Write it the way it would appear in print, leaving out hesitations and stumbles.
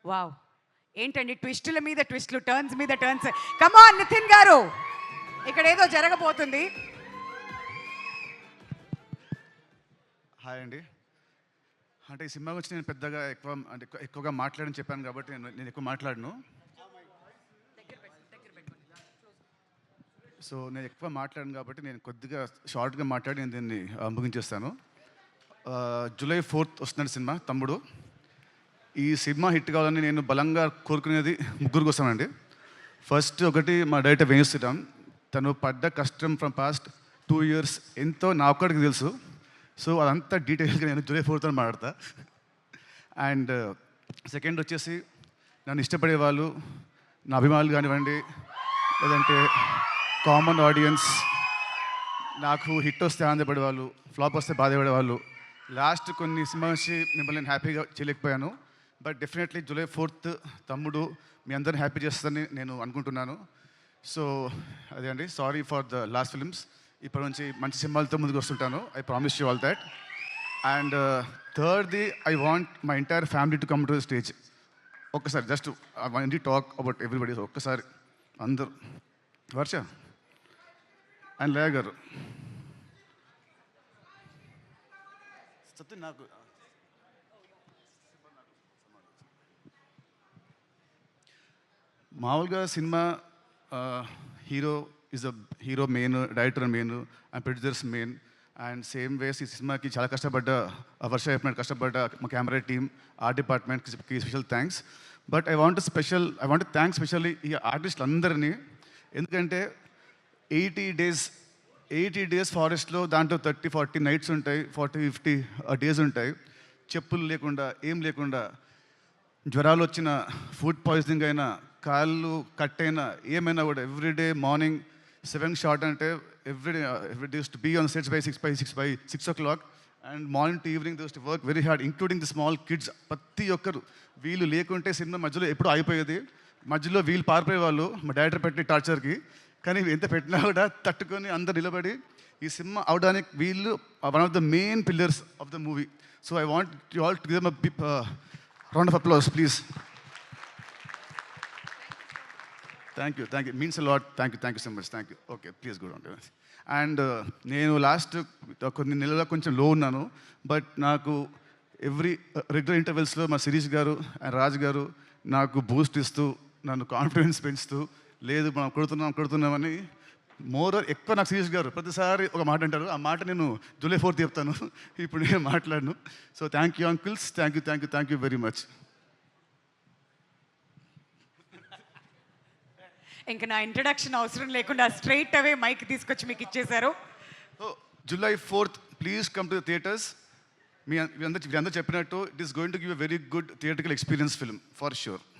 Wow! ఏంటండి ట్విస్టుల మీద ట్విస్టులు, turns మీద టర్న్స్. కమాన్ నితిన్ గారు, ఇక్కడ ఏదో జరగబోతుంది. హాయ్ అండి. అంటే ఈ సినిమా గురించి నేను పెద్దగా ఎక్కువగా మాట్లాడని చెప్పాను కాబట్టి నేను ఎక్కువ మాట్లాడను. సో నేను ఎక్కువ మాట్లాడను కాబట్టి నేను కొద్దిగా షార్ట్గా మాట్లాడి నేను దీన్ని ముగించేస్తాను. జూలై 4th వస్తున్నాడు సినిమా తమ్ముడు. ఈ సినిమా హిట్ కావాలని నేను బలంగా కోరుకునేది ముగ్గురు కోసం అండి. ఫస్ట్ ఒకటి మా డైరెక్టర్ వేణు శ్రీరామ్. తను పడ్డ కష్టం ఫ్రమ్ పాస్ట్ 2 years ఎంతో నా ఒక్కడికి తెలుసు. సో అదంతా డీటెయిల్గా నేను జూలై 4th మాట్లాడతా. అండ్ సెకండ్ వచ్చేసి నన్ను ఇష్టపడే వాళ్ళు, నా అభిమానులు కానివ్వండి, లేదంటే కామన్ ఆడియన్స్, నాకు హిట్ వస్తే ఆనందపడే వాళ్ళు, ఫ్లాప్ వస్తే బాధపడే వాళ్ళు. లాస్ట్ కొన్ని సినిమా నుంచి మిమ్మల్ని నేను హ్యాపీగా చేయలేకపోయాను. బట్ డెఫినెట్లీ జూలై 4th తమ్ముడు మీ అందరిని హ్యాపీ చేస్తుందని నేను అనుకుంటున్నాను. సో అదే అండి, sorry for the last films. ఇప్పటి నుంచి మంచి సినిమాలతో ముందుకు వస్తుంటాను. I promise you all that. And థర్డ్ది, I want my entire family to come to the stage. ఒక్కసారి just I want to talk about everybody. ఒక్కసారి అందరూ, వర్ష అండ్ లేయ గారు, సత్యం నాకు మామూలుగా cinema hero is a hero main, director main and producers main. And same ways ఈ సినిమాకి చాలా కష్టపడ్డ వర్ష చెప్పినట్టు కష్టపడ్డ మా కెమెరా టీమ్, ఆర్ట్ డిపార్ట్మెంట్కి special thanks. But I want thanks specially ఈ ఆర్టిస్టులు అందరినీ. ఎందుకంటే 80 days ఫారెస్ట్లో, దాంట్లో 30-40 నైట్స్ ఉంటాయి, 40-50 డేస్ ఉంటాయి. చెప్పులు లేకుండా, ఏం లేకుండా, జ్వరాలు వచ్చిన, ఫుడ్ పాయిజనింగ్ అయినా, కాళ్ళు కట్ అయినా, ఏమైనా కూడా ఎవ్రీడే మార్నింగ్ 7 షార్ట్ అంటే everyday use to be on sets by 6 o'clock. And morning to evening they use to work very hard, including the small kids. ప్రతి ఒక్కరు వీళ్ళు లేకుంటే సినిమా మధ్యలో ఎప్పుడు ఆగిపోయేది. మధ్యలో వీళ్ళు పారిపోయేవాళ్ళు మా డైరెక్టర్ పెట్టిన టార్చర్కి. కానీ ఎంత పెట్టినా కూడా తట్టుకొని అందరు నిలబడి ఈ సినిమా అవడానికి వీళ్ళు one of the main pillars of the movie. So I want you all to give them a round of applause please. Thank you means a lot. Thank you so much. Thank you. Okay, please go down. And నేను last కొన్ని నెలల కొంచెం లో ఉన్నాను. But నాకు regular ఇంటర్వెల్స్లో మా శిరీష్ గారు and Raj గారు నాకు బూస్ట్ ఇస్తూ, నన్ను కాన్ఫిడెన్స్ పెంచుతూ, లేదు మనం కొడుతున్నామని ఎక్కువ నాకు శిరీష్ గారు ప్రతిసారి ఒక మాట అంటారు. ఆ మాట నేను జూలై 4th చెప్తాను, ఇప్పుడు నేను మాట్లాడను. So thank you uncles, thank you very much. ఇంకా నా ఇంట్రడక్షన్ అవసరం లేకుండా స్ట్రైట్ అవే మైక్ తీసుకొచ్చి మీకు ఇచ్చేశారు. July 4th please come to the theatres. మీ అందరూ చెప్పినట్టు it is going to give a very good theatrical experience film for sure.